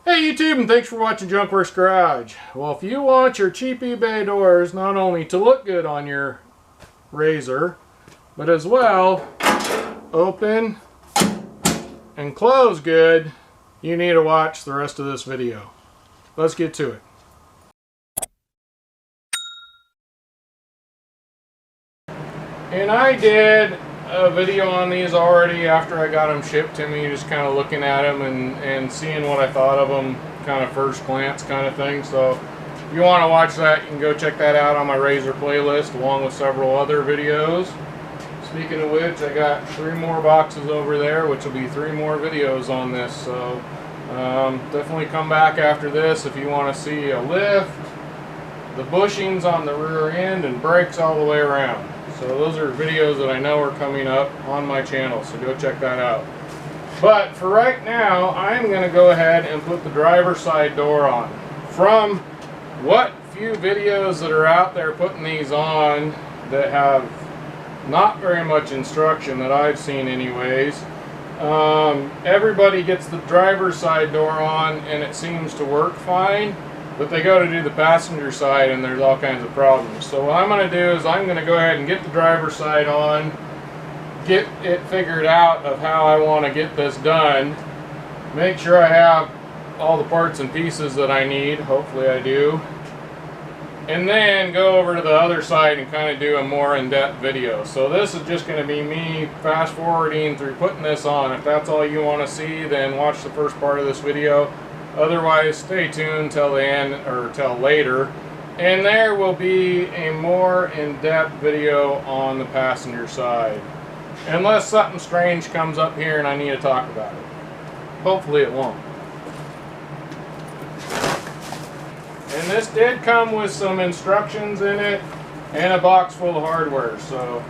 Hey YouTube, and thanks for watching Junkworks Garage. Well, if you want your cheap eBay doors not only to look good on your RZR, but as well open and close good, you need to watch the rest of this video. Let's get to it. And I did a video on these already after I got them shipped to me, just kind of looking at them and seeing what I thought of them, kind of first glance kind of thing. So if you want to watch that, you can go check that out on my RZR playlist along with several other videos. Speaking of which, I got 3 more boxes over there, which will be 3 more videos on this. So definitely come back after this if you want to see a lift, the bushings on the rear end, and brakes all the way around. So those are videos that I know are coming up on my channel, so go check that out. But for right now, I'm going to go ahead and put the driver's side door on. From what few videos that are out there putting these on that have not very much instruction that I've seen anyways, everybody gets the driver's side door on and it seems to work fine. But they go to do the passenger side and there's all kinds of problems. So what I'm going to do is I'm going to go ahead and get the driver's side on, get it figured out of how I want to get this done, make sure I have all the parts and pieces that I need, hopefully I do, and then go over to the other side and kind of do a more in-depth video. So this is just going to be me fast forwarding through putting this on. If that's all you want to see, then watch the first part of this video. Otherwise, stay tuned till the end or till later, and there will be a more in-depth video on the passenger side, unless something strange comes up here and I need to talk about it. Hopefully it won't. And this did come with some instructions in it and a box full of hardware, so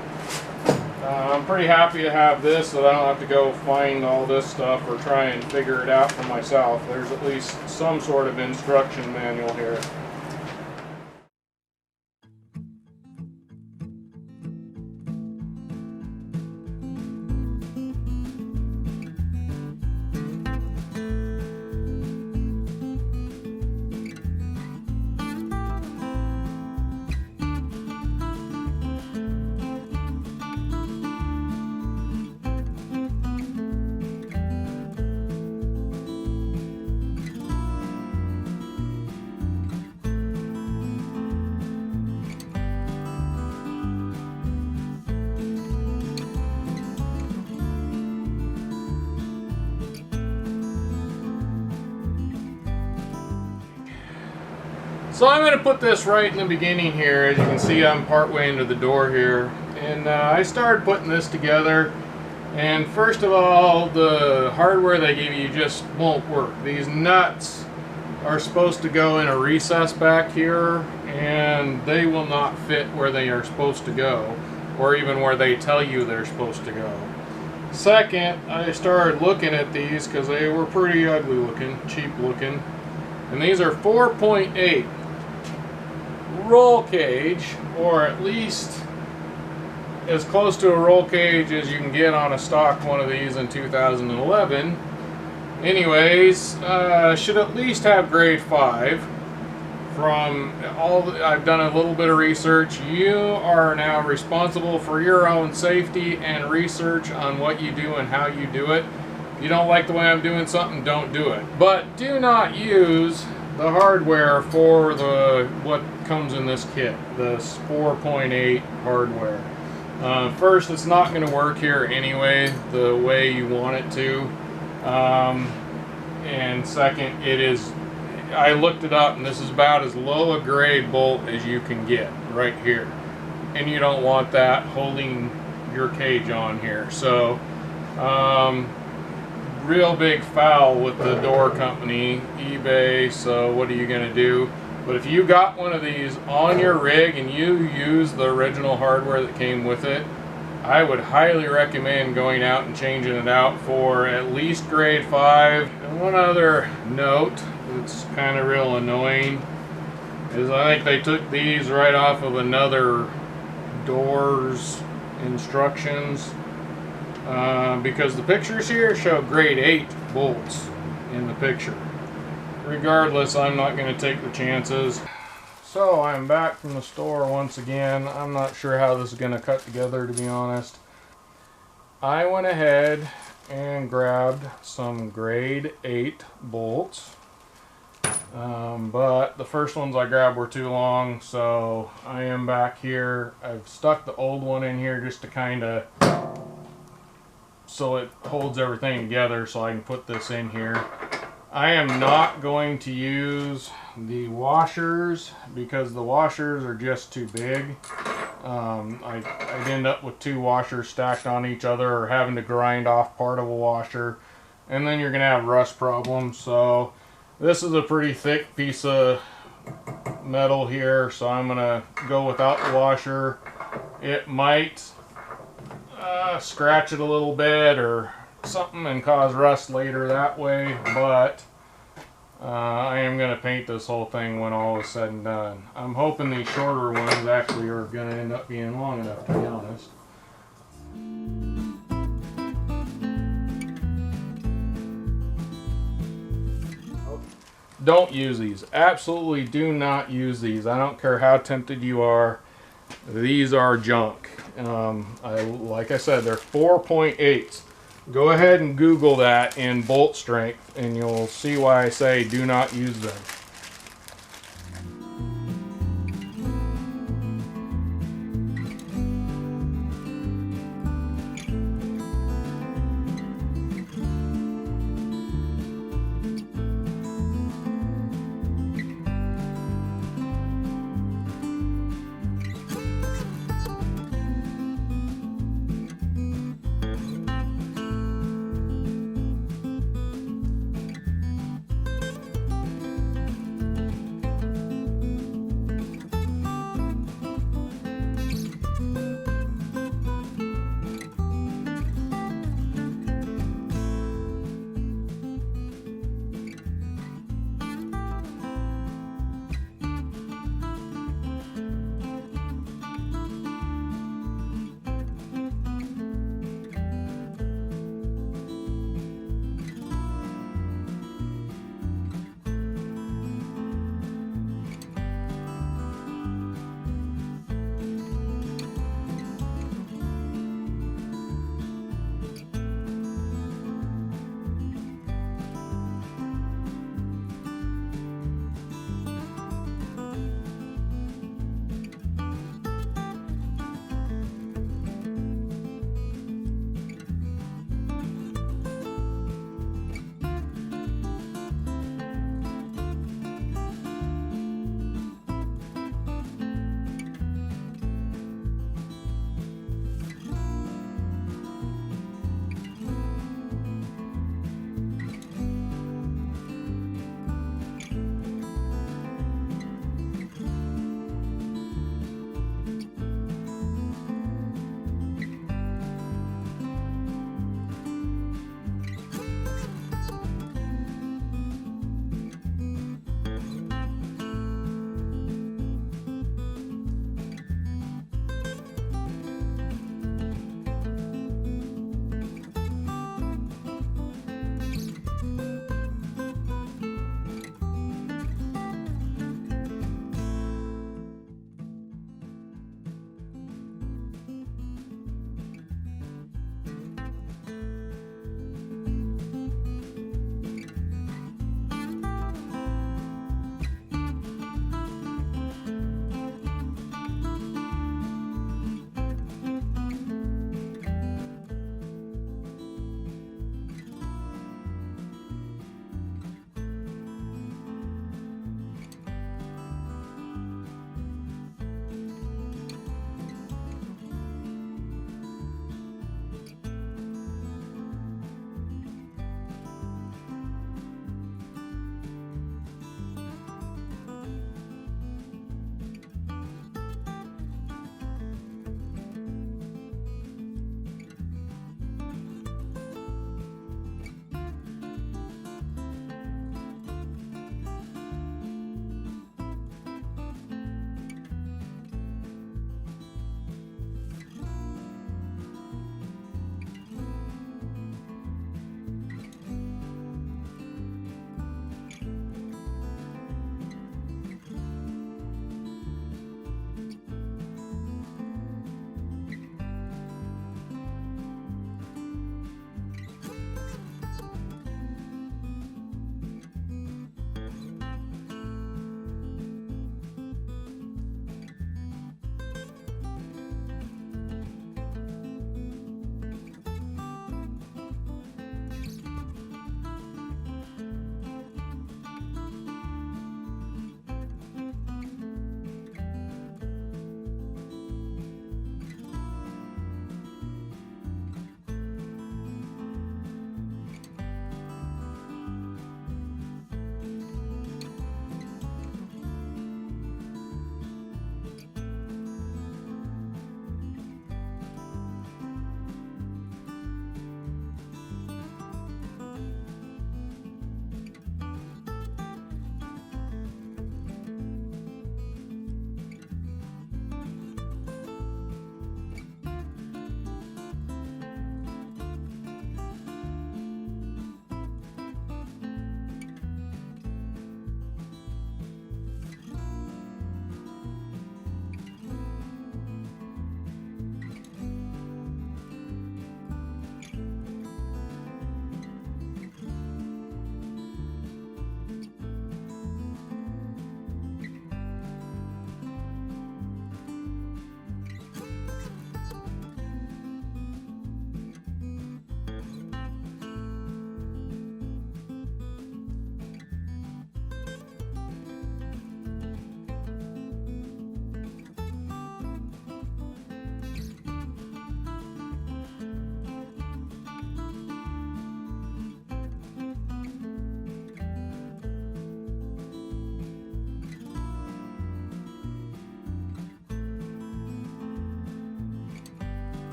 I'm pretty happy to have this so that I don't have to go find all this stuff or try and figure it out for myself. There's at least some sort of instruction manual here. So I'm going to put this right in the beginning here. As you can see, I'm partway into the door here. And I started putting this together. And first of all, the hardware they give you just won't work. These nuts are supposed to go in a recess back here, and they will not fit where they are supposed to go, or even where they tell you they're supposed to go. Second, I started looking at these because they were pretty ugly looking, cheap looking. And these are 4.8 roll cage, or at least as close to a roll cage as you can get on a stock one of these in 2011. Anyways, should at least have grade 5. From all I've done a little bit of research. You are now responsible for your own safety and research on what you do and how you do it. If you don't like the way I'm doing something, don't do it. But do not use the hardware for what comes in this kit, this 4.8 hardware. First, it's not going to work here anyway the way you want it to. And second, I looked it up, and this is about as low a grade bolt as you can get right here. And you don't want that holding your cage on here. So real big foul with the door company, eBay. So what are you going to do? But if you got one of these on your rig and you use the original hardware that came with it, I would highly recommend going out and changing it out for at least grade 5. And one other note that's kind of real annoying is I think they took these right off of another doors instructions. because the pictures here show grade 8 bolts in the picture. regardless, I'm not going to take the chances. So I'm back from the store once again. I'm not sure how this is going to cut together, to be honest. I went ahead and grabbed some grade 8 bolts. But the first ones I grabbed were too long, so I am back here. I've stuck the old one in here just to kind of, so it holds everything together, so I can put this in here. I am not going to use the because the washers are just too big. I'd end up with 2 washers stacked on each other, or having to grind off part of a washer, and then you're going to have rust problems. So this is a pretty thick piece of metal here, so I'm going to go without the washer. It might scratch it a little bit or something and cause rust later that way, but I am going to paint this whole thing when all is said and done. I'm hoping these shorter ones actually are going to end up being long enough, to be honest. Don't use these. Absolutely do not use these. I don't care how tempted you are. These are junk. Like I said, they're 4.8s. Go ahead and Google that in bolt strength, and you'll see why I say do not use them.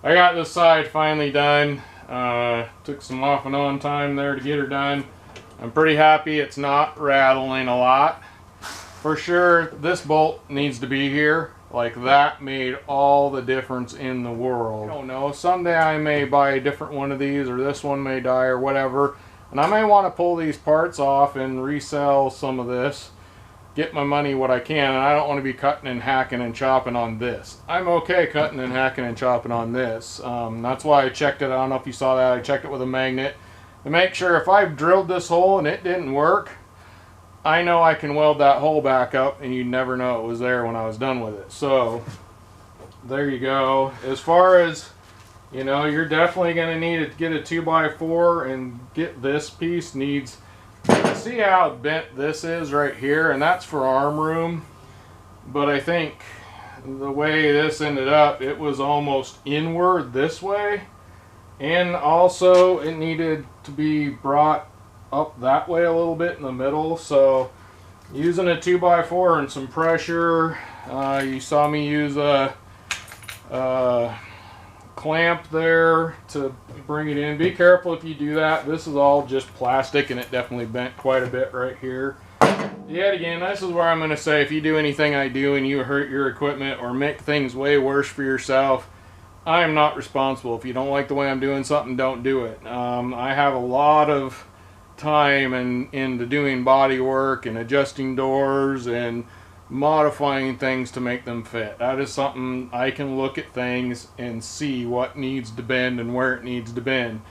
I got this side finally done. Took some off and on time there to get her done. I'm pretty happy it's not rattling a lot. For sure, this bolt needs to be here. Like, that made all the difference in the world. I don't know, someday I may buy a different one of these, or this one may die or whatever. And I may want to pull these parts off and resell some of this. Get my money what I can, and I don't want to be cutting and hacking and chopping on this. I'm okay cutting and hacking and chopping on this. That's why I checked it. I don't know if you saw that. I checked it with a magnet to make sure if I've drilled this hole and it didn't work, I know I can weld that hole back up, and you'd never know it was there when I was done with it. So there you go. As far as, you know, you're definitely going to need to get a 2x4 and get this piece. Needs, see how bent this is right here, and that's for arm room. But I think the way this ended up, it was almost inward this way, and also it needed to be brought up that way a little bit in the middle. So using a 2x4 and some pressure, you saw me use a clamp there to bring it in. Be careful if you do that. This is all just plastic, and it definitely bent quite a bit right here. Yet again, this is where I'm going to say, if you do anything I do and you hurt your equipment or make things way worse for yourself, I am not responsible. If you don't like the way I'm doing something, don't do it. I have a lot of time into doing body work and adjusting doors and modifying things to make them fit. That is something I can look at things and see what needs to bend and where it needs to bend.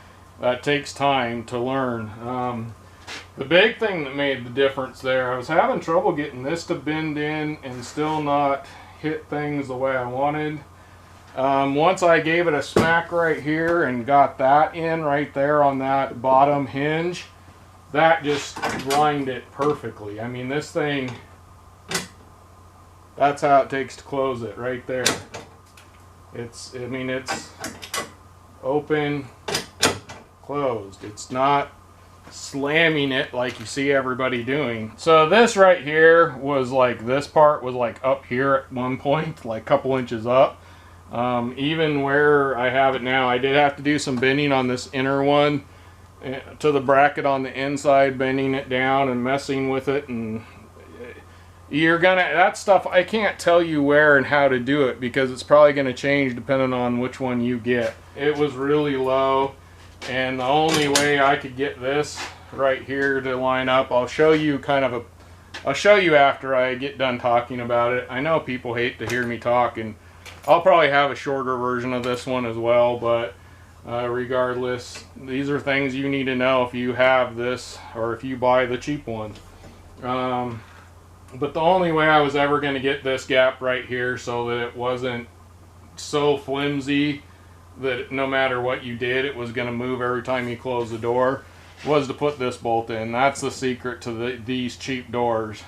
That takes time to learn. The big thing that made the difference there, I was having trouble getting this to bend in and still not hit things the way I wanted. Once I gave it a smack right here and got that in right there on that bottom hinge, that just lined it perfectly. I mean, this thing, that's how it takes to close it right there. It's, I mean, it's open, closed. It's not slamming it like you see everybody doing. So this right here was like, this part was like up here at one point, like a couple inches up. Even where I have it now, I did have to do some bending on this inner one to the bracket on the inside, bending it down and messing with it, and you're gonna, that stuff I can't tell you where and how to do it because it's probably gonna change depending on which one you get. It was really low, and the only way I could get this right here to line up, I'll show you kind of I'll show you after I get done talking about it. I know people hate to hear me talk, and I'll probably have a shorter version of this one as well, but regardless, these are things you need to know if you have this or if you buy the cheap one. But the only way I was ever going to get this gap right here so that it wasn't so flimsy that no matter what you did, it was going to move every time you close the door, was to put this bolt in. That's the secret to these cheap doors.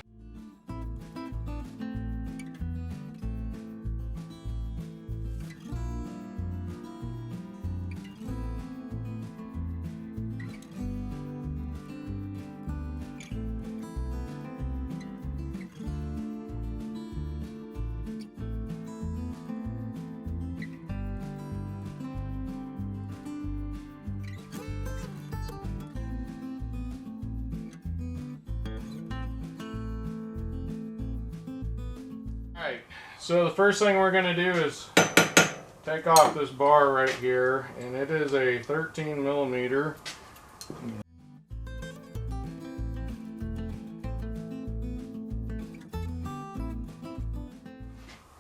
Alright, so the first thing we're going to do is take off this bar right here, and it is a 13 millimeter.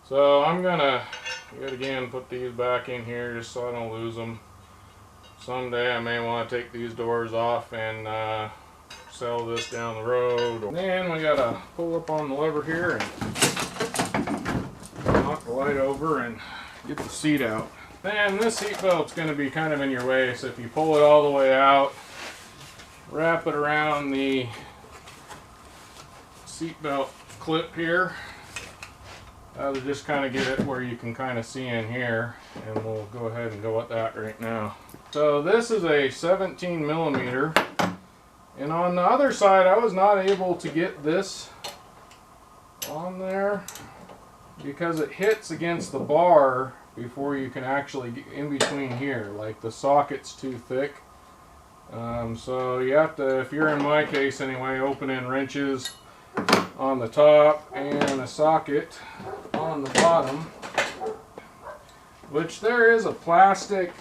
So I'm going to, yet again, put these back in here just so I don't lose them. Someday I may want to take these doors off and sell this down the road. And then we got to pull up on the lever here and knock the light over and get the seat out. Then this seat belt's going to be kind of in your way, so if you pull it all the way out, wrap it around the seat belt clip here. That'll just kind of get it where you can kind of see in here, and we'll go ahead and go with that right now. So this is a 17 millimeter, and on the other side I was not able to get this on there because it hits against the bar before you can actually get in between here. Like the socket's too thick. So you have to, if you're in my case anyway, open in wrenches on the top and a socket on the bottom. Which there is a plastic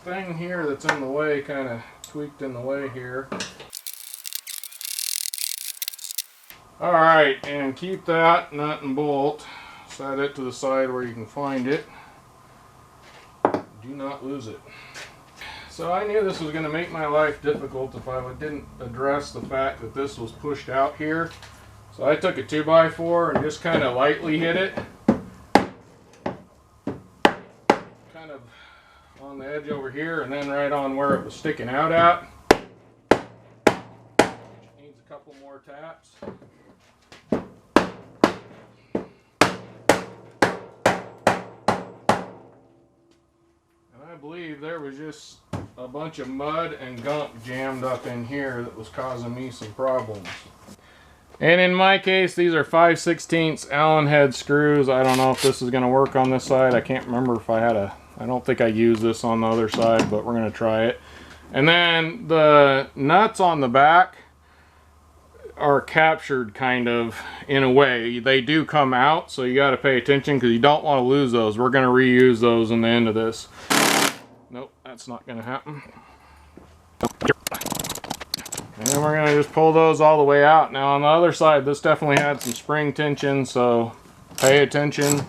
thing here that's in the way, kind of tweaked in the way here. Alright, and keep that nut and bolt. Set it to the side where you can find it. Do not lose it. So I knew this was going to make my life difficult if I didn't address the fact that this was pushed out here. So I took a 2x4 and just kind of lightly hit it. Kind of on the edge over here, and then right on where it was sticking out at. Needs a couple more taps. I believe there was just a bunch of mud and gunk jammed up in here that was causing me some problems. And in my case, these are 5/16 Allen head screws. I don't know if this is going to work on this side. I can't remember if I had a... I don't think I used this on the other side, but we're going to try it. And then the nuts on the back are captured kind of in a way. They do come out, so you got to pay attention because you don't want to lose those. We're going to reuse those in the end of this. Nope, that's not going to happen. And then we're going to just pull those all the way out. Now on the other side, this definitely had some spring tension, so pay attention.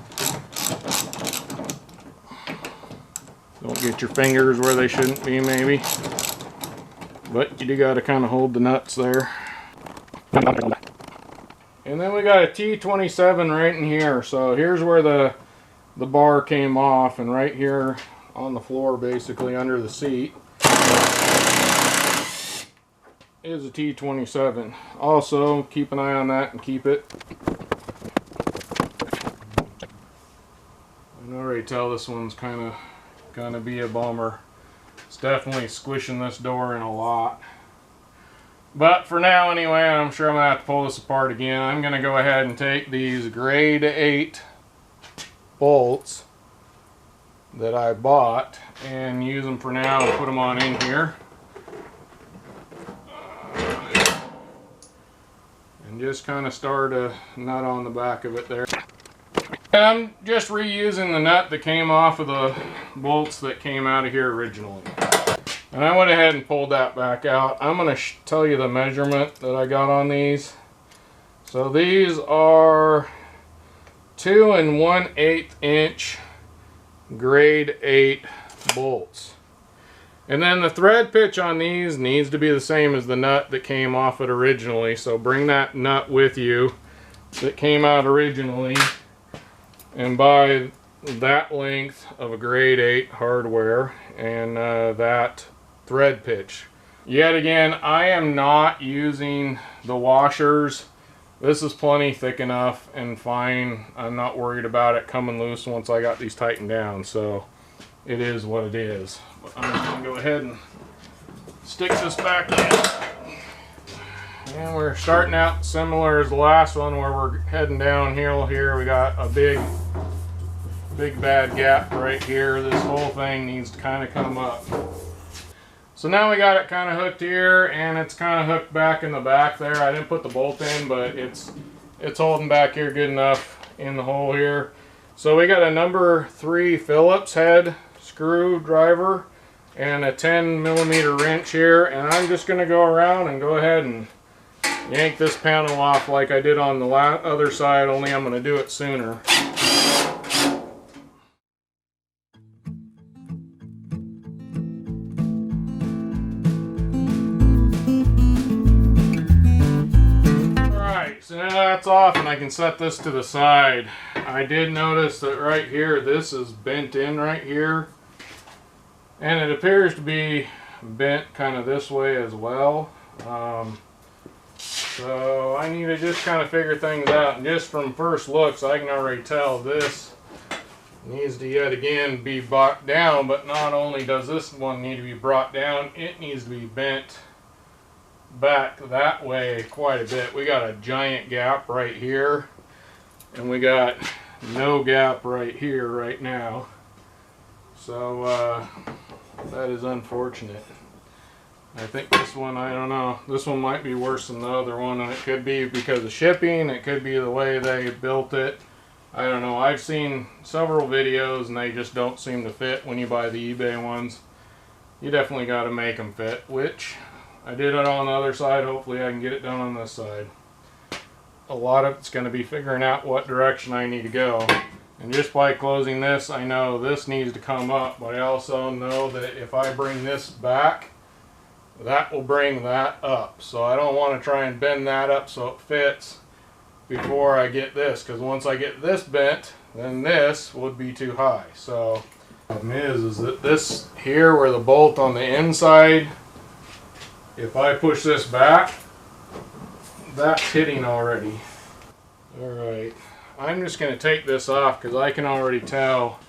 Don't get your fingers where they shouldn't be, maybe. But you do got to kind of hold the nuts there. And then we got a T27 right in here. So here's where the bar came off, and right here on the floor, basically under the seat, is a T27. Also, keep an eye on that and keep it. I can already tell this one's kind of gonna be a bummer. It's definitely squishing this door in a lot. But for now anyway, I'm sure I'm gonna have to pull this apart again. I'm gonna go ahead and take these grade 8 bolts that I bought and use them for now and put them on in here. And just kind of start a nut on the back of it there. And I'm just reusing the nut that came off of the bolts that came out of here originally. And I went ahead and pulled that back out. I'm going to tell you the measurement that I got on these. So these are 2 1/8 inch grade 8 bolts. And then the thread pitch on these needs to be the same as the nut that came off it originally. So bring that nut with you that came out originally and buy that length of a grade 8 hardware and that thread pitch. Yet again, I am not using the washers. This is plenty thick enough and fine. I'm not worried about it coming loose once I got these tightened down. So it is what it is. But I'm just going to go ahead and stick this back in. And we're starting out similar as the last one where we're heading downhill here. We got a big bad gap right here. This whole thing needs to kind of come up. So now we got it kind of hooked here, and it's kind of hooked back in the back there. I didn't put the bolt in, but it's holding back here good enough in the hole here. So we got a number 3 Phillips head screwdriver and a 10mm wrench here, and I'm just going to go around and go ahead and yank this panel off like I did on the other side, only I'm going to do it sooner. Alright, so now that's off and I can set this to the side. I did notice that right here, this is bent in right here. And it appears to be bent kind of this way as well. So I need to just kind of figure things out. And just from first looks, I can already tell this needs to yet again be brought down. But not only does this one need to be brought down, it needs to be bent back that way quite a bit. We got a giant gap right here. And we got no gap right here right now. So that is unfortunate. I think this one, I don't know, this one might be worse than the other one, and it could be because of shipping, it could be the way they built it. I don't know. I've seen several videos and they just don't seem to fit when you buy the eBay ones. You definitely got to make them fit, which I did it on the other side. Hopefully I can get it done on this side. A lot of it's going to be figuring out what direction I need to go. And just by closing this, I know this needs to come up, but I also know that if I bring this back, that will bring that up. So I don't want to try and bend that up so it fits before I get this, because once I get this bent, then this would be too high. So the problem is that this here, where the bolt on the inside, if I push this back, that's hitting already. Alright, I'm just going to take this off because I can already tell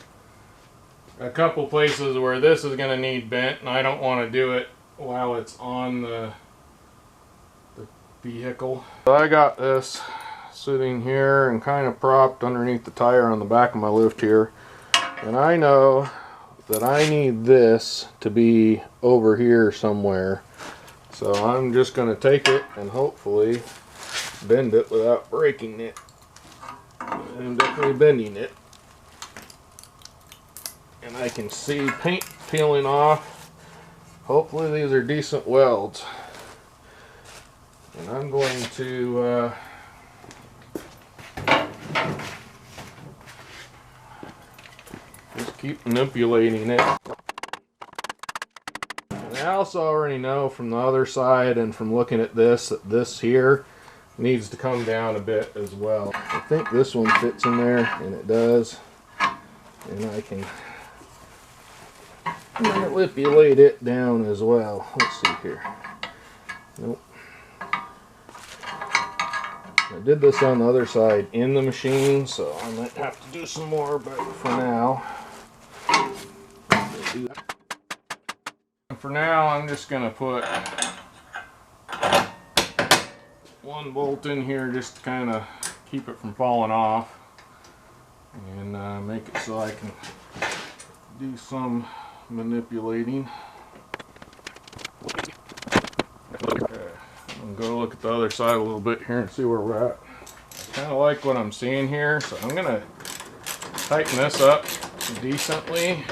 a couple places where this is going to need bent, and I don't want to do it while it's on the vehicle. So I got this sitting here and kind of propped underneath the tire on the back of my lift here, and I know that I need this to be over here somewhere. So I'm just going to take it and hopefully bend it without breaking it. I'm definitely bending it. And I can see paint peeling off. Hopefully these are decent welds. And I'm going to just keep manipulating it. And I also already know from the other side and from looking at this that this here needs to come down a bit as well. I think this one fits in there, and it does. And I can manipulate it down as well. Let's see here. Nope. I did this on the other side in the machine, so I might have to do some more, but for now, do that. For now, I'm just going to put one bolt in here just to kind of keep it from falling off, and make it so I can do some manipulating. Okay, I'm going to look at the other side a little bit here and see where we're at. I kind of like what I'm seeing here, so I'm going to tighten this up decently.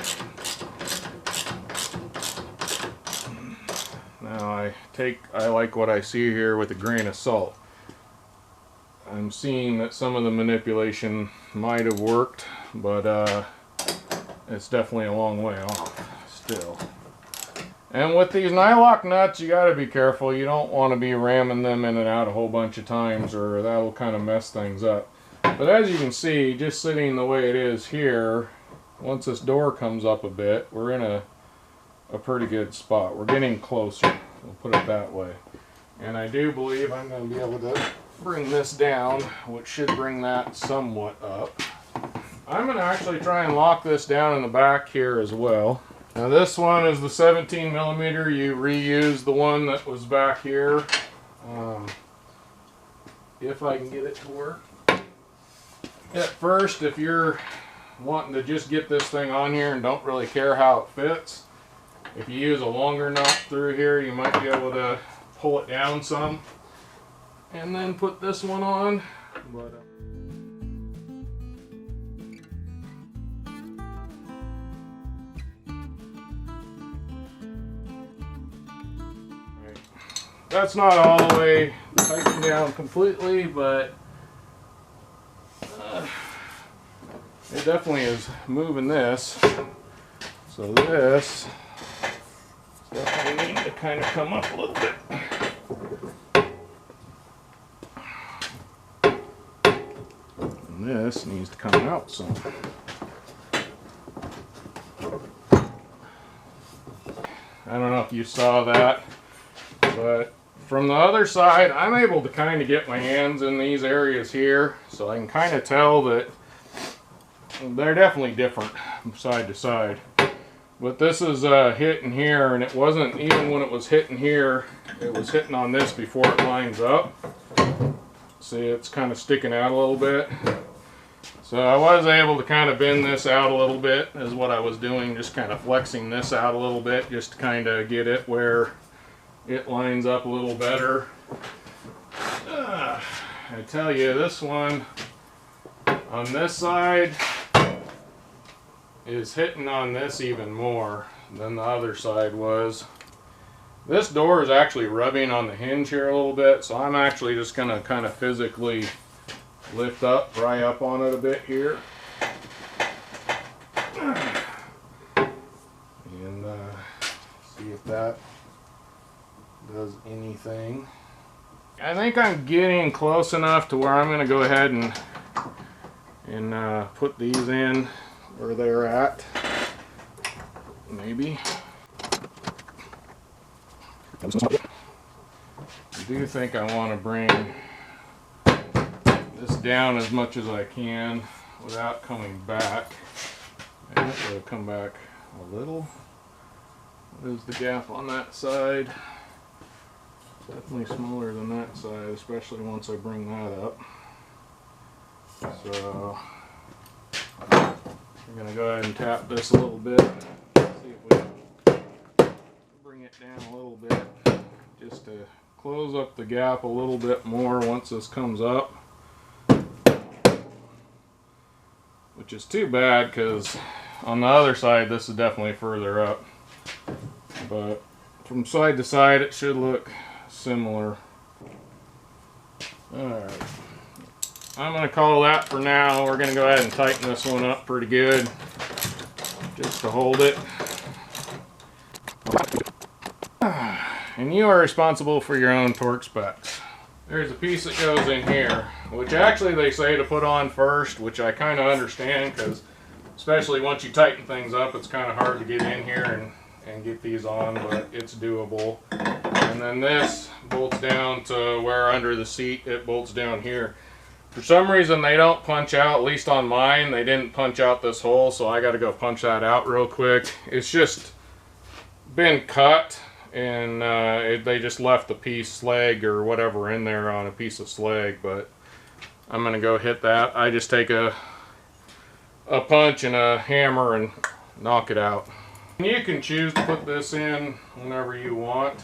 Now I like what I see here with a grain of salt. I'm seeing that some of the manipulation might have worked, but it's definitely a long way off still. And with these nylock nuts, you got to be careful. You don't want to be ramming them in and out a whole bunch of times, or that will kind of mess things up. But as you can see, just sitting the way it is here, once this door comes up a bit, we're in a pretty good spot. We're getting closer, we'll put it that way. And I do believe I'm going to be able to bring this down, which should bring that somewhat up. I'm going to actually try and lock this down in the back here as well. Now this one is the 17 millimeter. You reuse the one that was back here. If I can get it to work. At first, if you're wanting to just get this thing on here and don't really care how it fits, if you use a longer nut through here, you might be able to pull it down some and then put this one on. But, that's not all the way tightened down completely, but it definitely is moving this. So this definitely needs to kind of come up a little bit. And this needs to come out some. I don't know if you saw that, but from the other side, I'm able to kind of get my hands in these areas here, so I can kind of tell that they're definitely different from side to side. But this is hitting here, and it wasn't, even when it was hitting here, it was hitting on this before it lines up. See, it's kind of sticking out a little bit. So I was able to kind of bend this out a little bit, is what I was doing, just kind of flexing this out a little bit, just to kind of get it where it lines up a little better. I tell you, this one on this side is hitting on this even more than the other side was. This door is actually rubbing on the hinge here a little bit, so I'm actually just going to kind of physically lift up, pry up on it a bit here. And see if that does anything. I think I'm getting close enough to where I'm going to go ahead and put these in where they're at. Maybe. I do think I want to bring this down as much as I can without coming back. I think it'll come back a little. What is the gap on that side? Definitely smaller than that side, especially once I bring that up. So we're going to go ahead and tap this a little bit. See if we can bring it down a little bit, just to close up the gap a little bit more once this comes up. Which is too bad, because on the other side this is definitely further up. But from side to side it should look similar. Alright, I'm going to call that for now. We're going to go ahead and tighten this one up pretty good, just to hold it. And you are responsible for your own torque specs. There's a piece that goes in here, which actually they say to put on first, which I kind of understand, because especially once you tighten things up, it's kind of hard to get in here and get these on, but it's doable. And then this bolts down to where under the seat it bolts down here. For some reason they don't punch out, at least on mine, they didn't punch out this hole, so I got to go punch that out real quick. It's just been cut, and they just left the piece slag or whatever in there on a piece of slag, but I'm going to go hit that. I just take a punch and a hammer and knock it out. You can choose to put this in whenever you want.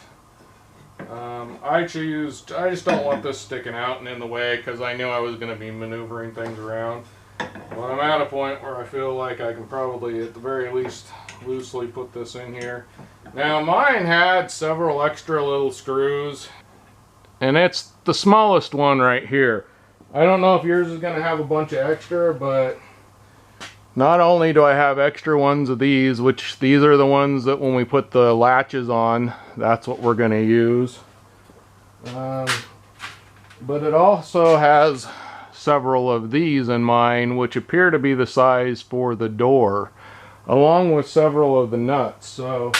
I just don't want this sticking out and in the way, because I knew I was going to be maneuvering things around. But I'm at a point where I feel like I can probably at the very least loosely put this in here. Now mine had several extra little screws, and it's the smallest one right here. I don't know if yours is going to have a bunch of extra, but not only do I have extra ones of these, which these are the ones that when we put the latches on, that's what we're going to use. But it also has several of these in mine, which appear to be the size for the door, along with several of the nuts. So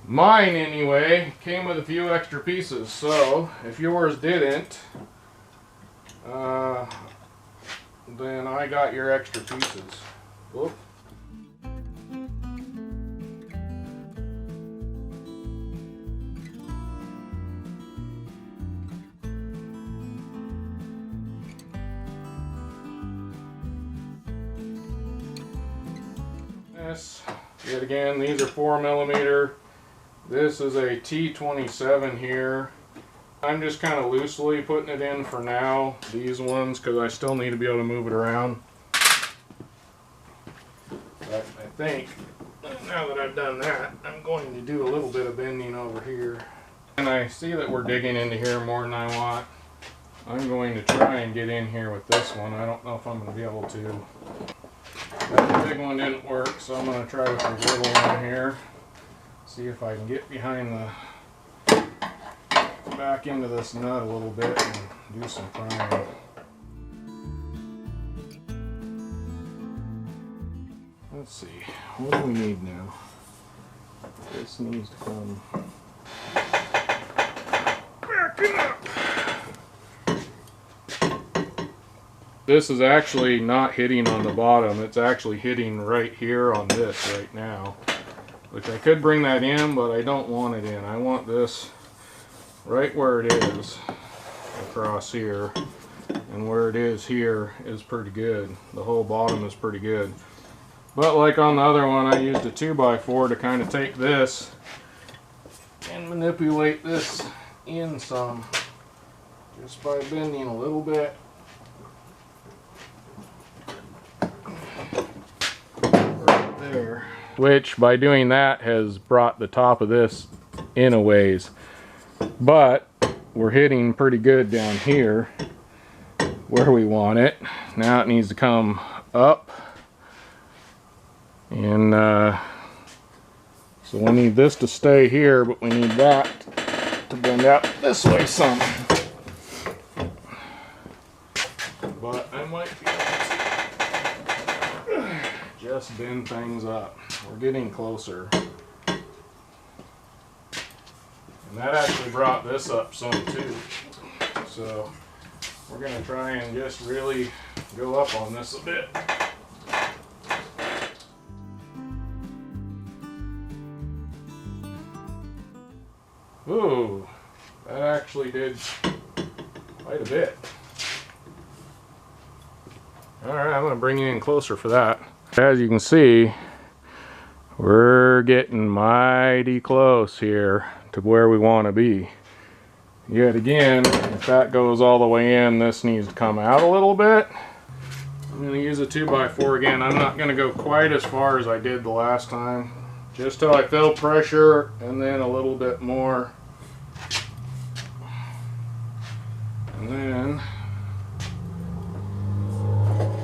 mine anyway came with a few extra pieces. So if yours didn't, then I got your extra pieces. Whoop. This, yet again, these are 4mm. This is a T27 here. I'm just kind of loosely putting it in for now, these ones, because I still need to be able to move it around. But I think, now that I've done that, I'm going to do a little bit of bending over here. And I see that we're digging into here more than I want. I'm going to try and get in here with this one. I don't know if I'm going to be able to. That big one didn't work, so I'm going to try with the little one here. See if I can get behind the back into this nut a little bit and do some prying. Let's see, what do we need now? This needs to come backing up. This is actually not hitting on the bottom, it's actually hitting right here on this right now. Which I could bring that in, but I don't want it in. I want this right where it is, across here. and where it is here is pretty good. The whole bottom is pretty good. But like on the other one, I used a 2x4 to kind of take this and manipulate this in some, just by bending a little bit. Right there. Which, by doing that, has brought the top of this in a ways. But we're hitting pretty good down here where we want it. Now it needs to come up. And so we need this to stay here, but we need that to bend out this way some. But I might be able to just bend things up. We're getting closer. And that actually brought this up some too. So we're going to try and just really go up on this a bit. Ooh, that actually did quite a bit. Alright, I'm going to bring you in closer for that. As you can see, we're getting mighty close here to where we want to be. Yet again, if that goes all the way in, this needs to come out a little bit. I'm going to use a 2x4 again. I'm not going to go quite as far as I did the last time. Just till I feel pressure, and then a little bit more. And then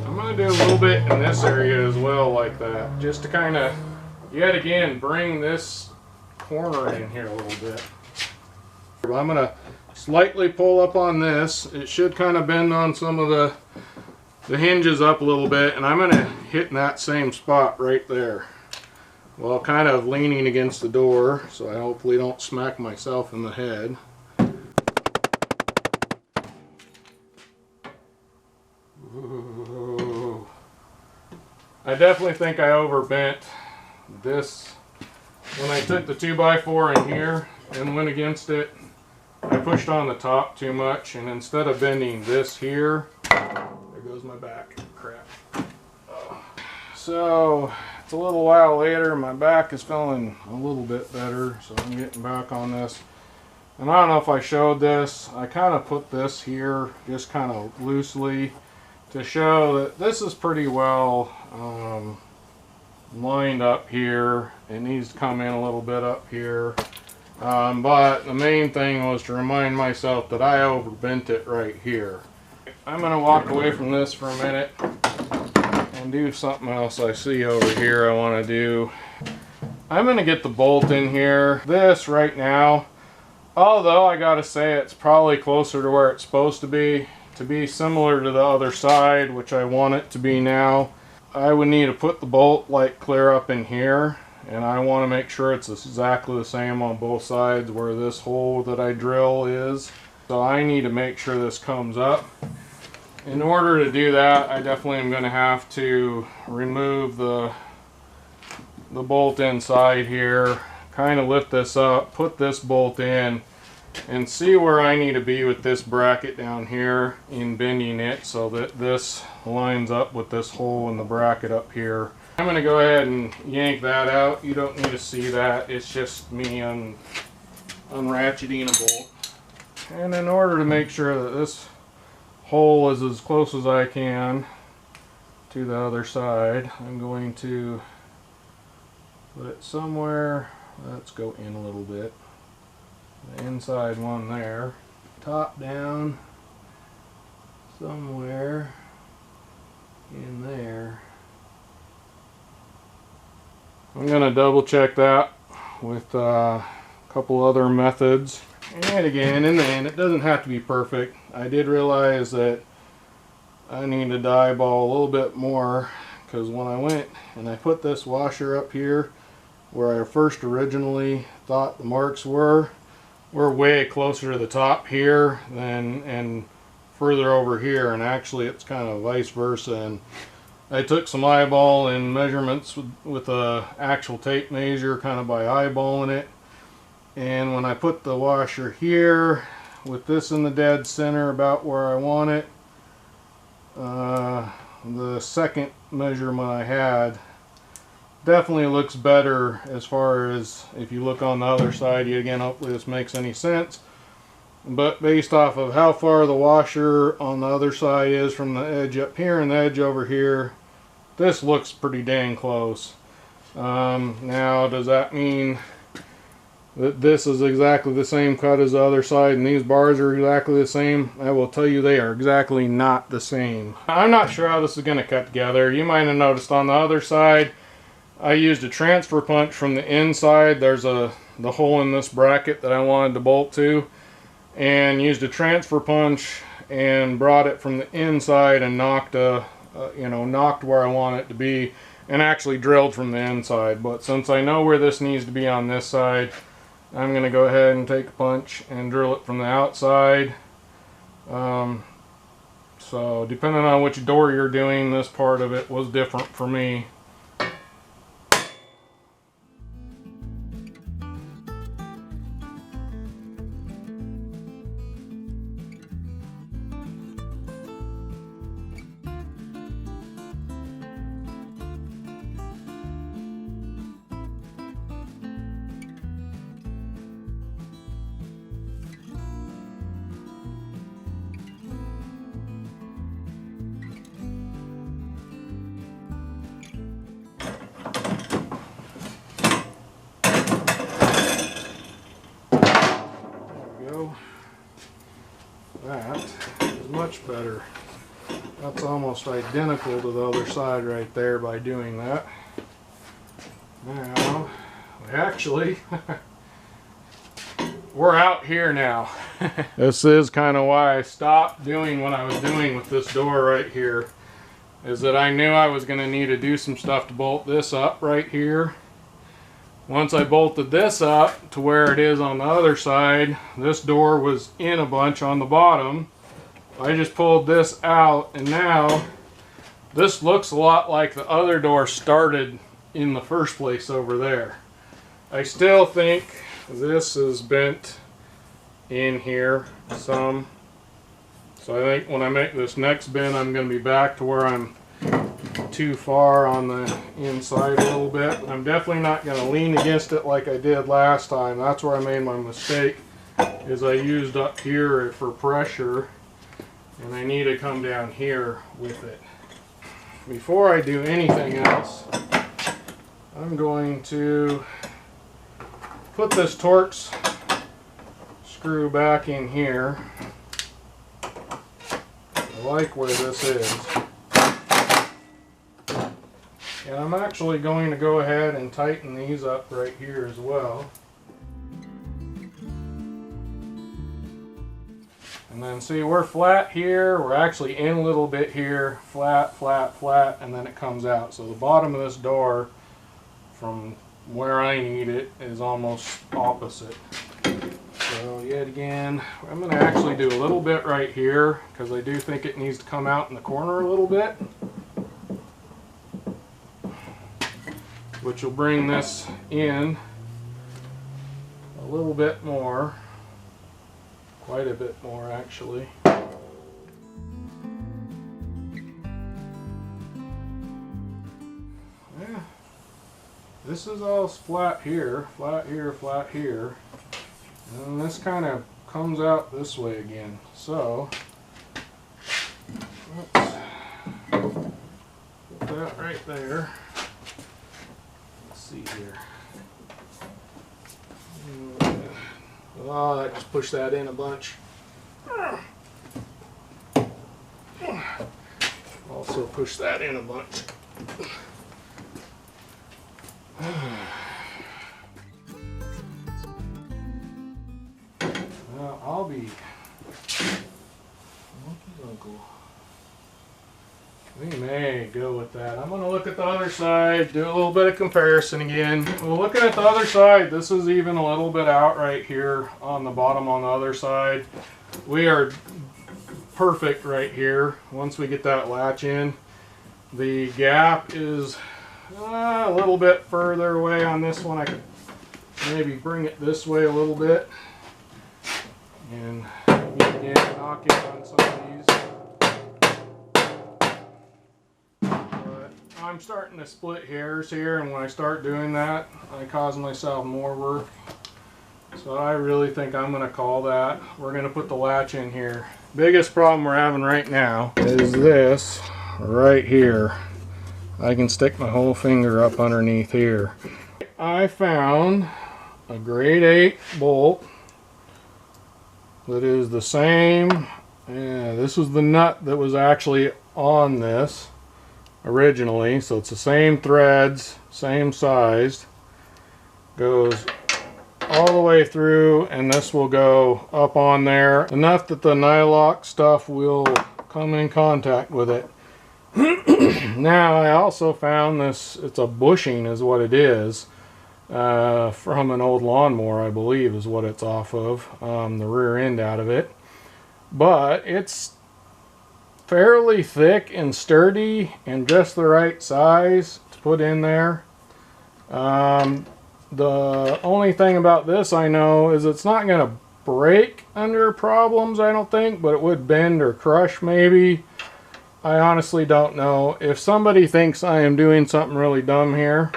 I'm going to do a little bit in this area as well, like that, just to kind of, yet again, bring this corner in here a little bit. I'm going to slightly pull up on this. It should kind of bend on some of the hinges up a little bit, and I'm going to hit in that same spot right there. Well, kind of leaning against the door, so I hopefully don't smack myself in the head. Ooh. I definitely think I overbent this. When I took the 2x4 in here and went against it, I pushed on the top too much, and instead of bending this here, there goes my back. Crap. So it's a little while later, my back is feeling a little bit better, so I'm getting back on this. And I don't know if I showed this, I kind of put this here just kind of loosely to show that this is pretty well lined up here. It needs to come in a little bit up here. But the main thing was to remind myself that I overbent it right here. I'm going to walk away from this for a minute and do something else I see over here I want to do. I'm going to get the bolt in here. This right now, although I gotta say it's probably closer to where it's supposed to be similar to the other side, which I want it to be now, I would need to put the bolt like clear up in here, and I want to make sure it's exactly the same on both sides where this hole that I drill is. So I need to make sure this comes up. In order to do that, I definitely am going to have to remove the bolt inside here, kind of lift this up, put this bolt in, and see where I need to be with this bracket down here in bending it so that this lines up with this hole in the bracket up here. I'm going to go ahead and yank that out. You don't need to see that. It's just me unratcheting a bolt. And in order to make sure that this hole is as close as I can to the other side, I'm going to put it somewhere. Let's go in a little bit. The inside one there. Top down somewhere in there. I'm going to double check that with a couple other methods. And again, in the end, it doesn't have to be perfect. I did realize that I need to eyeball a little bit more, because when I went and I put this washer up here where I first originally thought the marks were, we're way closer to the top here and further over here, and actually it's kind of vice versa. And I took some eyeballing measurements with a actual tape measure, kind of by eyeballing it. And when I put the washer here with this in the dead center about where I want it, the second measurement I had definitely looks better as far as if you look on the other side. Again, hopefully this makes any sense, but based off of how far the washer on the other side is from the edge up here and the edge over here, this looks pretty dang close. Now does that mean that this is exactly the same cut as the other side and these bars are exactly the same? I will tell you they are exactly not the same. I'm not sure how this is going to cut together. You might have noticed on the other side I used a transfer punch from the inside. There's the hole in this bracket that I wanted to bolt to, and used a transfer punch and brought it from the inside and knocked knocked where I want it to be, and actually drilled from the inside. But since I know where this needs to be on this side, I'm going to go ahead and take a punch and drill it from the outside. So depending on which door you're doing, this part of it was different for me. That is much better. That's almost identical to the other side right there by doing that. Now, actually, we're out here now. This is kind of why I stopped doing what I was doing with this door right here, is that I knew I was going to need to do some stuff to bolt this up right here. Once I bolted this up to where it is on the other side, this door was in a bunch on the bottom. I just pulled this out, and now this looks a lot like the other door started in the first place over there. I still think this is bent in here some. So I think when I make this next bend, I'm going to be back to where I'm too far on the inside a little bit. I'm definitely not going to lean against it like I did last time. That's where I made my mistake, is I used up here for pressure, and I need to come down here with it. Before I do anything else, I'm going to put this Torx screw back in here. I like where this is. And I'm actually going to go ahead and tighten these up right here as well. And then see, we're flat here, we're actually in a little bit here, flat, flat, flat, and then it comes out. So the bottom of this door from where I need it is almost opposite. So yet again, I'm going to actually do a little bit right here, because I do think it needs to come out in the corner a little bit, which will bring this in a little bit more, quite a bit more actually. Yeah, this is all flat here, flat here, flat here, and this kind of comes out this way again. So let's put that right there. See here. Oh, that just pushed that in a bunch. Also push that in a bunch. Well, I'll be uncle. We may go with that. I'm going to look at the other side, do a little bit of comparison again. Well, looking at the other side, this is even a little bit out right here on the bottom on the other side. We are perfect right here once we get that latch in. The gap is a little bit further away on this one. I could maybe bring it this way a little bit and again knock in on some of these. I'm starting to split hairs here, and when I start doing that, I cause myself more work. So I really think I'm going to call that. We're going to put the latch in here. Biggest problem we're having right now is this right here. I can stick my whole finger up underneath here. I found a grade 8 bolt that is the same. Yeah, this was the nut that was actually on this originally, so it's the same threads, same size, goes all the way through, and this will go up on there enough that the Nylock stuff will come in contact with it. Now I also found this, it's a bushing is what it is, from an old lawnmower, I believe is what it's off of, the rear end out of it, but it's fairly thick and sturdy and just the right size to put in there. The only thing about this I know is it's not going to break under problems, I don't think, but it would bend or crush maybe. I honestly don't know. If somebody thinks I am doing something really dumb here,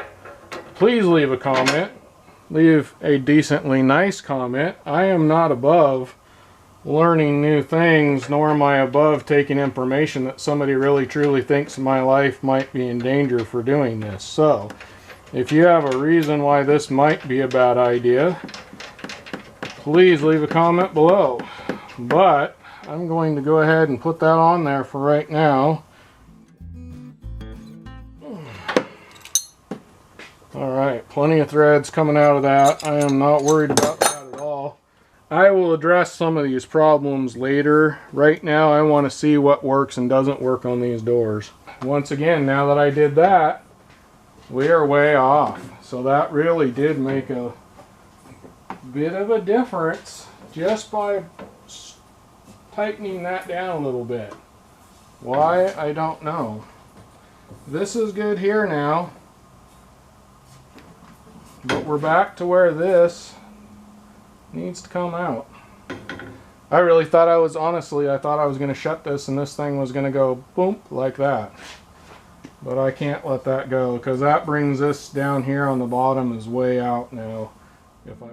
please leave a comment. Leave a decently nice comment. I am not above learning new things, nor am I above taking information that somebody really truly thinks my life might be in danger for doing this. So if you have a reason why this might be a bad idea, please leave a comment below. But I'm going to go ahead and put that on there for right now. Alright, plenty of threads coming out of that. I am not worried about that at all. I will address some of these problems later. Right now I want to see what works and doesn't work on these doors. Once again, now that I did that, we are way off. So that really did make a bit of a difference just by tightening that down a little bit. Why? I don't know. This is good here now, but we're back to where this needs to come out. I really thought I was, honestly, I thought I was going to shut this and this thing was going to go boom like that. But I can't let that go because that brings this down here on the bottom is way out now. If I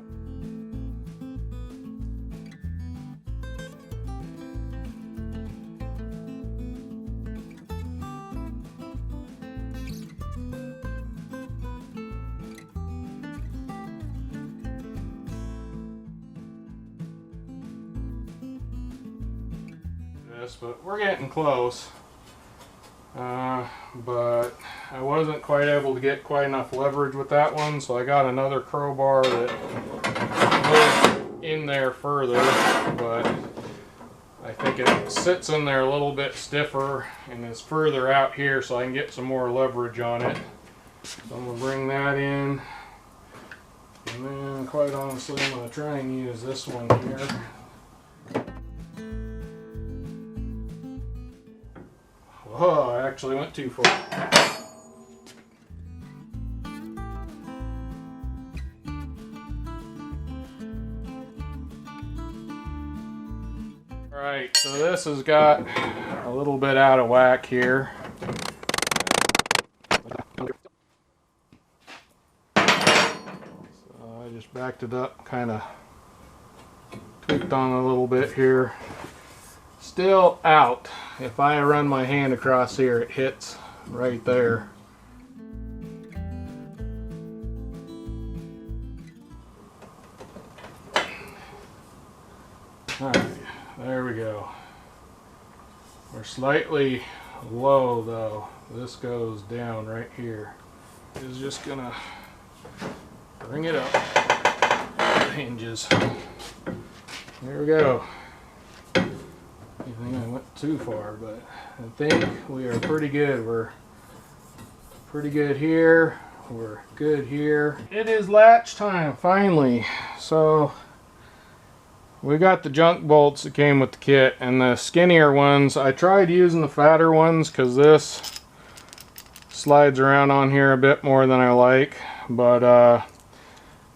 but we're getting close. But I wasn't quite able to get quite enough leverage with that one, so I got another crowbar that goes in there further, but I think it sits in there a little bit stiffer and is further out here so I can get some more leverage on it. So I'm going to bring that in, and then quite honestly I'm going to try and use this one here. Oh, I actually went too far. Alright, so this has got a little bit out of whack here. So I just backed it up, kind of tweaked on a little bit here. Still out. If I run my hand across here, it hits right there. Alright, there we go. We're slightly low though. This goes down right here. It's just gonna bring it up. Hinges. There we go. I think I went too far, but I think we are pretty good. We're pretty good here. We're good here. It is latch time, finally. So we got the junk bolts that came with the kit, and the skinnier ones. I tried using the fatter ones because this slides around on here a bit more than I like, but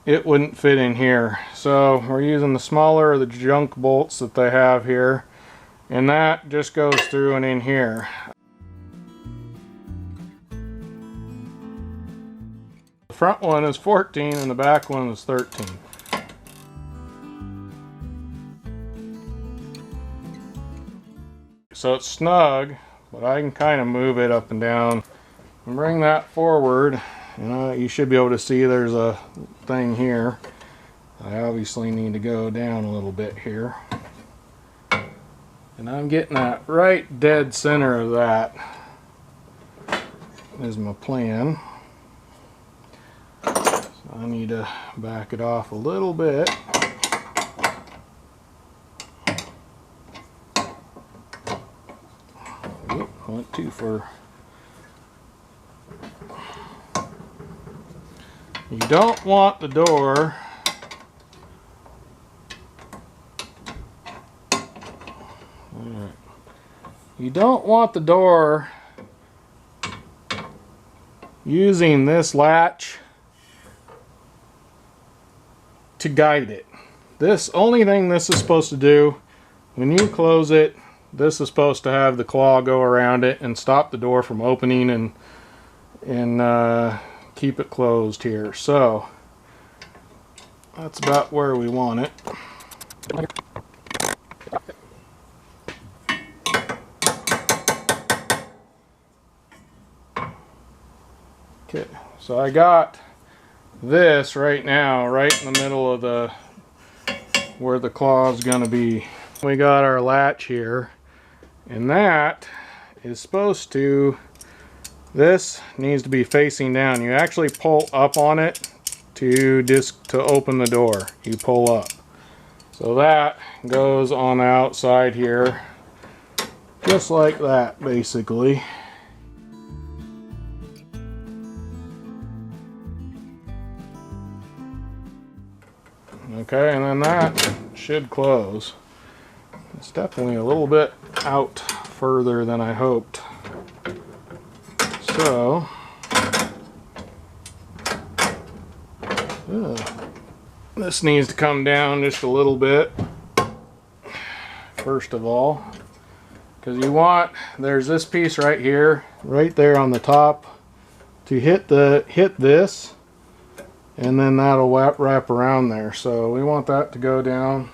it wouldn't fit in here. So we're using the smaller of the junk bolts that they have here. And that just goes through and in here. front one is 14 and the back one is 13. So it's snug, but I can kind of move it up and down and bring that forward. You should be able to see there's a thing here. I obviously need to go down a little bit here. And I'm getting that right dead center of that is my plan. So I need to back it off a little bit. Oop, went too far. You don't want the door using this latch to guide it. This only thing this is supposed to do, when you close it, this is supposed to have the claw go around it and stop the door from opening and keep it closed here. So that's about where we want it. Okay, so I got this right now, right in the middle of the where the claw is going to be. We got our latch here, and that is supposed to, this needs to be facing down. You actually pull up on it to open the door. You pull up. So that goes on the outside here, just like that, basically. Okay, and then that should close. It's definitely a little bit out further than I hoped. So, this needs to come down just a little bit, first of all, because you want, there's this piece right here, right there on the top, to hit this, and then that'll wrap around there. So we want that to go down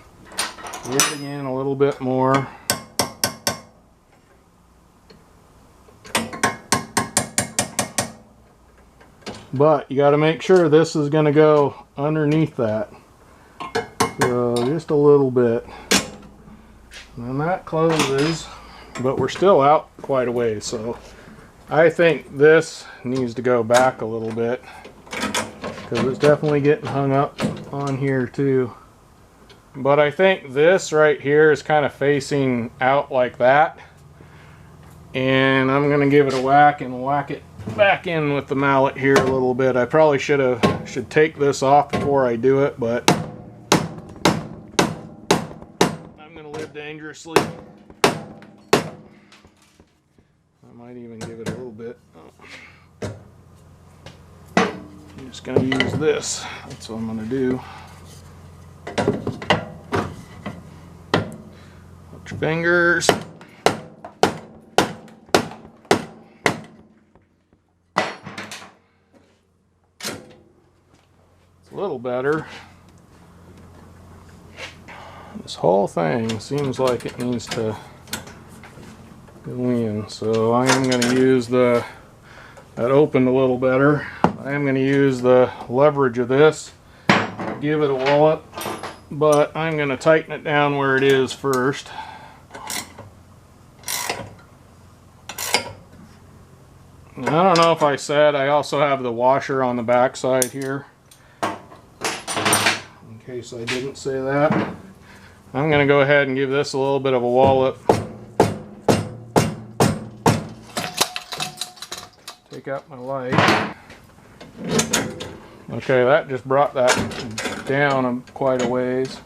yet again a little bit more. But you got to make sure this is going to go underneath that. So just a little bit. And then that closes, but we're still out quite a ways. So I think this needs to go back a little bit, because it's definitely getting hung up on here too. But I think this right here is kind of facing out like that. And I'm going to give it a whack and whack it back in with the mallet here a little bit. I probably should take this off before I do it, but I'm going to live dangerously. I might even give it a little bit. I'm just going to use this. That's what I'm going to do. Watch your fingers. It's a little better. This whole thing seems like it needs to go in. So I am going to use that opened a little better. I am going to use the leverage of this, give it a wallop, but I'm going to tighten it down where it is first. And I don't know if I said I also have the washer on the back side here. In case I didn't say that. I'm going to go ahead and give this a little bit of a wallop. Take out my light. Okay, that just brought that down quite a ways.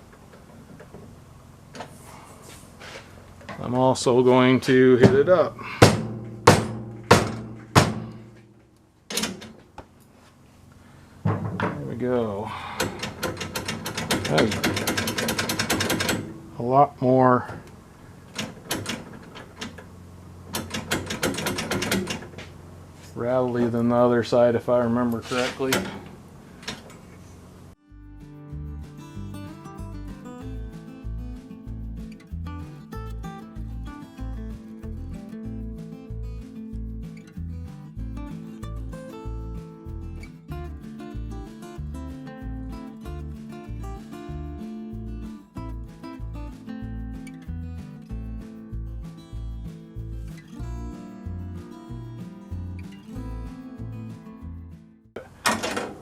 I'm also going to hit it up. There we go. That's a lot more rattly than the other side, if I remember correctly.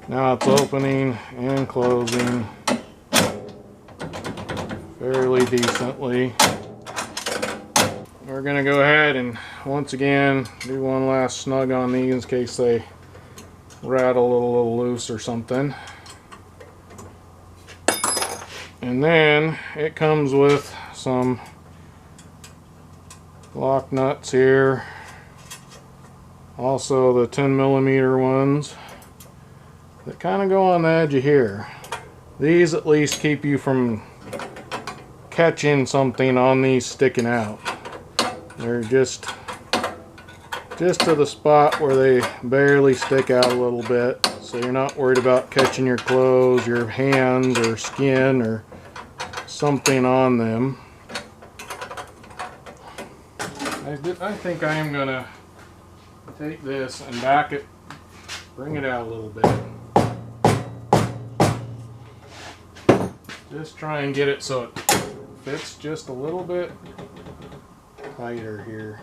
Now it's opening and closing fairly decently. We're going to go ahead and once again do one last snug on these in case they rattle a little loose or something. And then it comes with some lock nuts here. Also the 10mm ones that kind of go on the edge of here. These at least keep you from catching something on these sticking out. They're just to the spot where they barely stick out a little bit, so you're not worried about catching your clothes, your hands, or skin, or something on them. I think I am gonna take this and back it, bring it out a little bit. Just try and get it so it fits just a little bit tighter here.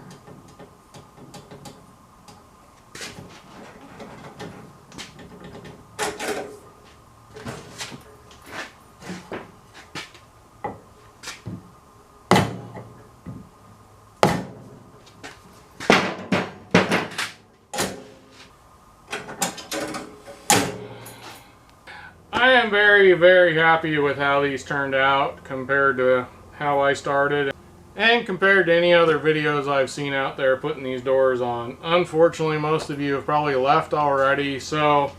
I am very, very happy with how these turned out compared to how I started and compared to any other videos I've seen out there putting these doors on. Unfortunately, most of you have probably left already, so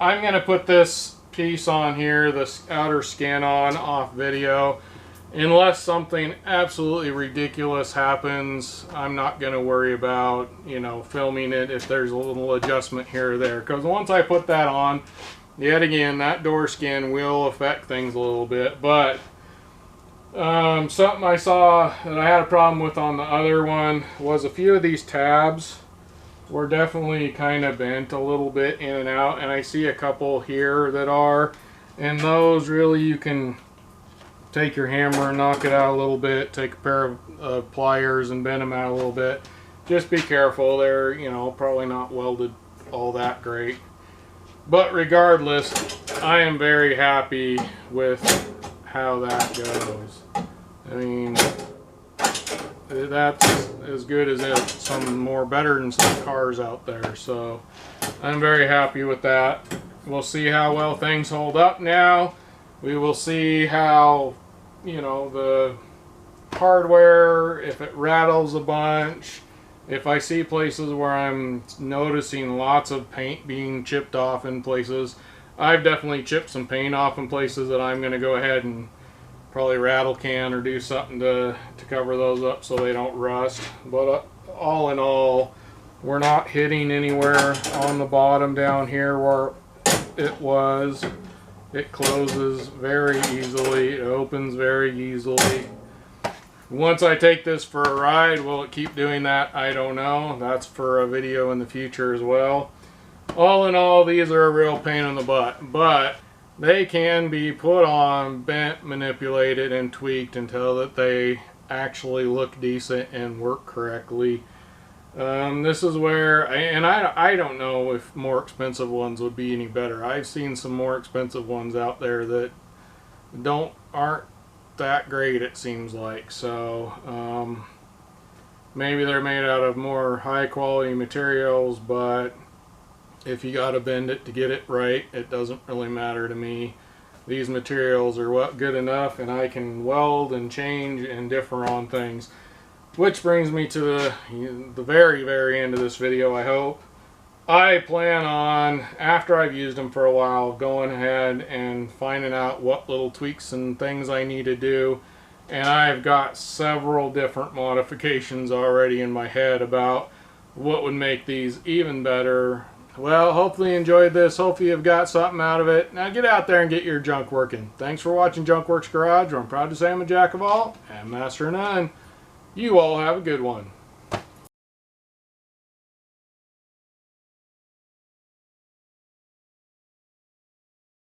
I'm going to put this piece on here, this outer skin on, off video. Unless something absolutely ridiculous happens, I'm not going to worry about, you know, filming it if there's a little adjustment here or there. Because once I put that on, yet again, that door skin will affect things a little bit. But something I saw that I had a problem with on the other one was a few of these tabs were definitely kind of bent a little bit in and out. And I see a couple here that are. And those really you can take your hammer and knock it out a little bit. Take a pair of pliers and bend them out a little bit. Just be careful. They're, you know, probably not welded all that great. But regardless, I am very happy with how that goes. I mean, that's as good as it. Some more better than some cars out there. So I'm very happy with that. We'll see how well things hold up now. We will see how, you know, the hardware, if it rattles a bunch. If I see places where I'm noticing lots of paint being chipped off in places, I've definitely chipped some paint off in places that I'm going to go ahead and probably rattle can or do something to cover those up so they don't rust. But all in all, we're not hitting anywhere on the bottom down here where it was. It closes very easily. It opens very easily. Once I take this for a ride, will it keep doing that? I don't know. That's for a video in the future as well. All in all, these are a real pain in the butt, but they can be put on, bent, manipulated, and tweaked until that they actually look decent and work correctly. This is where, and I don't know if more expensive ones would be any better. I've seen some more expensive ones out there that aren't that great, it seems like. So maybe they're made out of more high quality materials, but if you gotta bend it to get it right, it doesn't really matter to me. These materials are good enough, and I can weld and change and differ on things. Which brings me to the very, very end of this video, I hope. I plan on, after I've used them for a while, going ahead and finding out what little tweaks and things I need to do. And I've got several different modifications already in my head about what would make these even better. Well, hopefully you enjoyed this. Hopefully you've got something out of it. Now get out there and get your junk working. Thanks for watching Junk Works Garage, where I'm proud to say I'm a jack of all and master of none. You all have a good one.